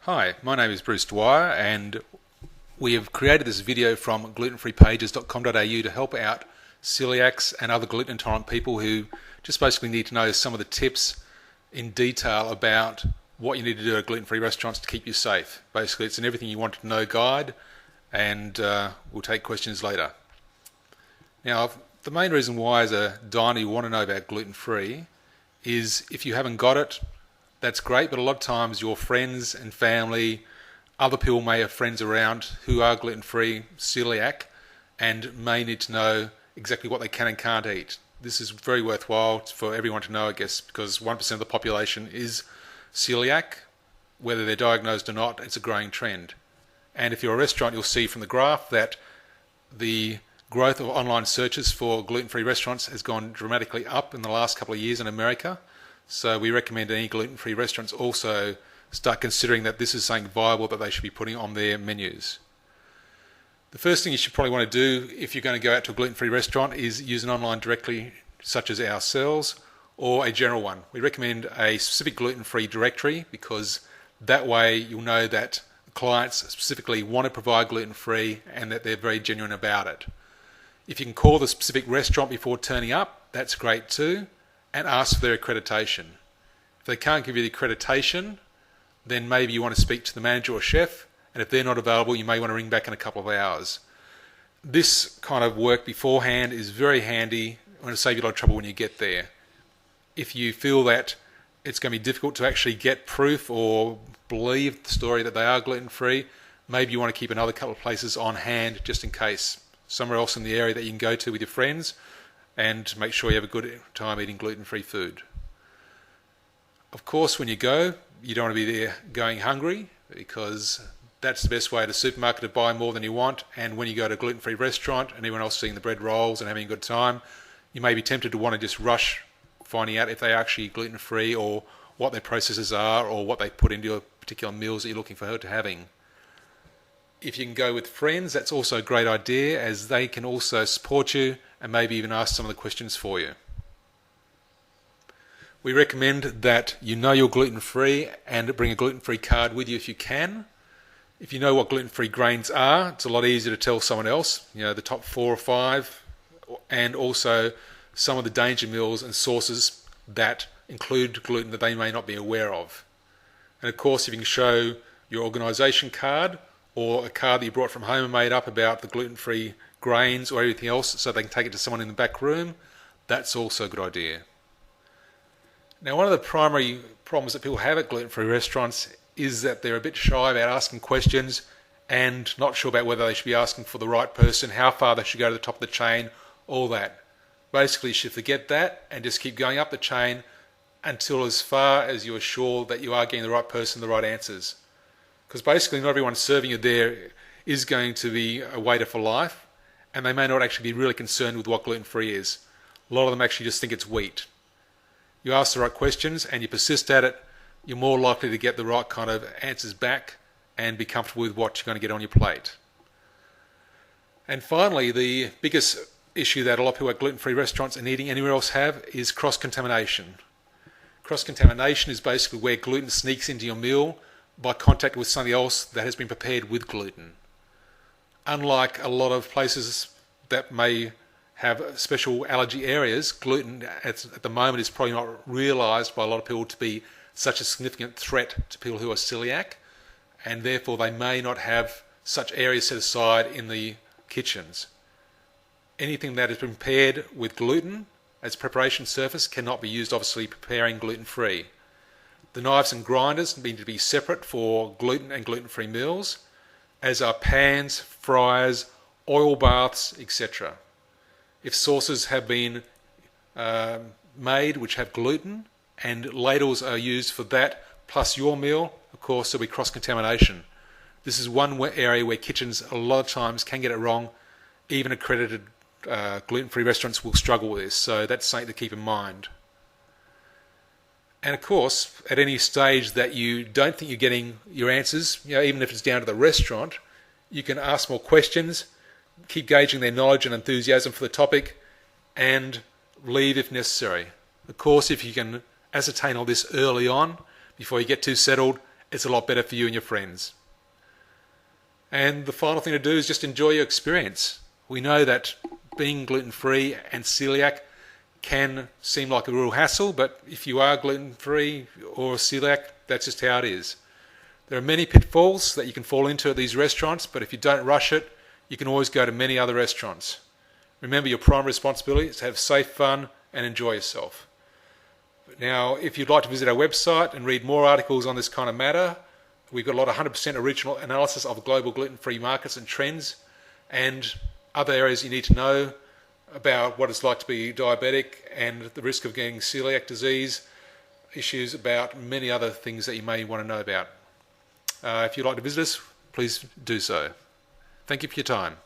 Hi, my name is Bruce Dwyer and we have created this video from glutenfreepages.com.au to help out celiacs and other gluten intolerant people who just basically need to know some of the tips in detail about what you need to do at gluten-free restaurants to keep you safe. Basically, it's an everything you want to know guide, and we'll take questions later. Now, the main reason why as a diner you want to know about gluten-free is if you haven't got it, that's great, but a lot of times your friends and family, other people may have friends around who are gluten-free, celiac, and may need to know exactly what they can and can't eat. This is very worthwhile for everyone to know, I guess, because 1% of the population is celiac. Whether they're diagnosed or not, it's a growing trend. And if you're a restaurant, you'll see from the graph that the growth of online searches for gluten-free restaurants has gone dramatically up in the last couple of years in America. So we recommend any gluten-free restaurants also start considering that this is something viable that they should be putting on their menus. The first thing you should probably want to do if you're going to go out to a gluten-free restaurant is use an online directory such as ourselves or a general one. We recommend a specific gluten-free directory because that way you'll know that clients specifically want to provide gluten-free and that they're very genuine about it. If you can call the specific restaurant before turning up, that's great too, and ask for their accreditation. If they can't give you the accreditation, then maybe you want to speak to the manager or chef, and if they're not available, you may want to ring back in a couple of hours. This kind of work beforehand is very handy and will save you a lot of trouble when you get there. If you feel that it's going to be difficult to actually get proof or believe the story that they are gluten-free, maybe you want to keep another couple of places on hand just in case. Somewhere else in the area that you can go to with your friends and make sure you have a good time eating gluten-free food. Of course, when you go, you don't want to be there going hungry because that's the best way at a supermarket to buy more than you want. And when you go to a gluten-free restaurant and everyone else seeing the bread rolls and having a good time, you may be tempted to want to just rush finding out if they're actually gluten-free or what their processes are or what they put into your particular meals that you're looking forward to having. If you can go with friends, that's also a great idea as they can also support you and maybe even ask some of the questions for you. We recommend that you know you're gluten-free and bring a gluten-free card with you if you can. If you know what gluten-free grains are, it's a lot easier to tell someone else, the top 4 or 5, and also some of the danger meals and sources that include gluten that they may not be aware of. And of course, if you can show your organisation card or a card that you brought from home and made up about the gluten-free grains or everything else so they can take it to someone in the back room, that's also a good idea. Now, one of the primary problems that people have at gluten-free restaurants is that they're a bit shy about asking questions and not sure about whether they should be asking for the right person, how far they should go to the top of the chain, all that. Basically, you should forget that and just keep going up the chain until as far as you're sure that you are getting the right person, the right answers. Because basically not everyone serving you there is going to be a waiter for life, and they may not actually be really concerned with what gluten-free is. A lot of them actually just think it's wheat. You ask the right questions and you persist at it, you're more likely to get the right kind of answers back and be comfortable with what you're going to get on your plate. And finally, the biggest issue that a lot of people at gluten-free restaurants and eating anywhere else have is cross-contamination. Cross-contamination is basically where gluten sneaks into your meal by contact with something else that has been prepared with gluten. Unlike a lot of places that may have special allergy areas, gluten at the moment is probably not realised by a lot of people to be such a significant threat to people who are celiac, and therefore they may not have such areas set aside in the kitchens. Anything that is prepared with gluten as preparation surface cannot be used, obviously, preparing gluten-free. The knives and grinders need to be separate for gluten and gluten-free meals, as are pans, fryers, oil baths, etc. If sauces have been made which have gluten and ladles are used for that plus your meal, of course there'll be cross-contamination. This is one area where kitchens a lot of times can get it wrong. Even accredited gluten-free restaurants will struggle with this, so that's something to keep in mind. And of course, at any stage that you don't think you're getting your answers, even if it's down to the restaurant, you can ask more questions, keep gauging their knowledge and enthusiasm for the topic, and leave if necessary. Of course, if you can ascertain all this early on, before you get too settled, it's a lot better for you and your friends. And the final thing to do is just enjoy your experience. We know that being gluten-free and celiac can seem like a real hassle, but if you are gluten-free or celiac, that's just how it is. There are many pitfalls that you can fall into at these restaurants, but if you don't rush it, you can always go to many other restaurants. Remember, your primary responsibility is to have safe fun and enjoy yourself. Now, if you'd like to visit our website and read more articles on this kind of matter, we've got a lot of 100% original analysis of global gluten-free markets and trends and other areas you need to know about what it's like to be diabetic and the risk of getting celiac disease, issues about many other things that you may want to know about. If you'd like to visit us, please do so. Thank you for your time.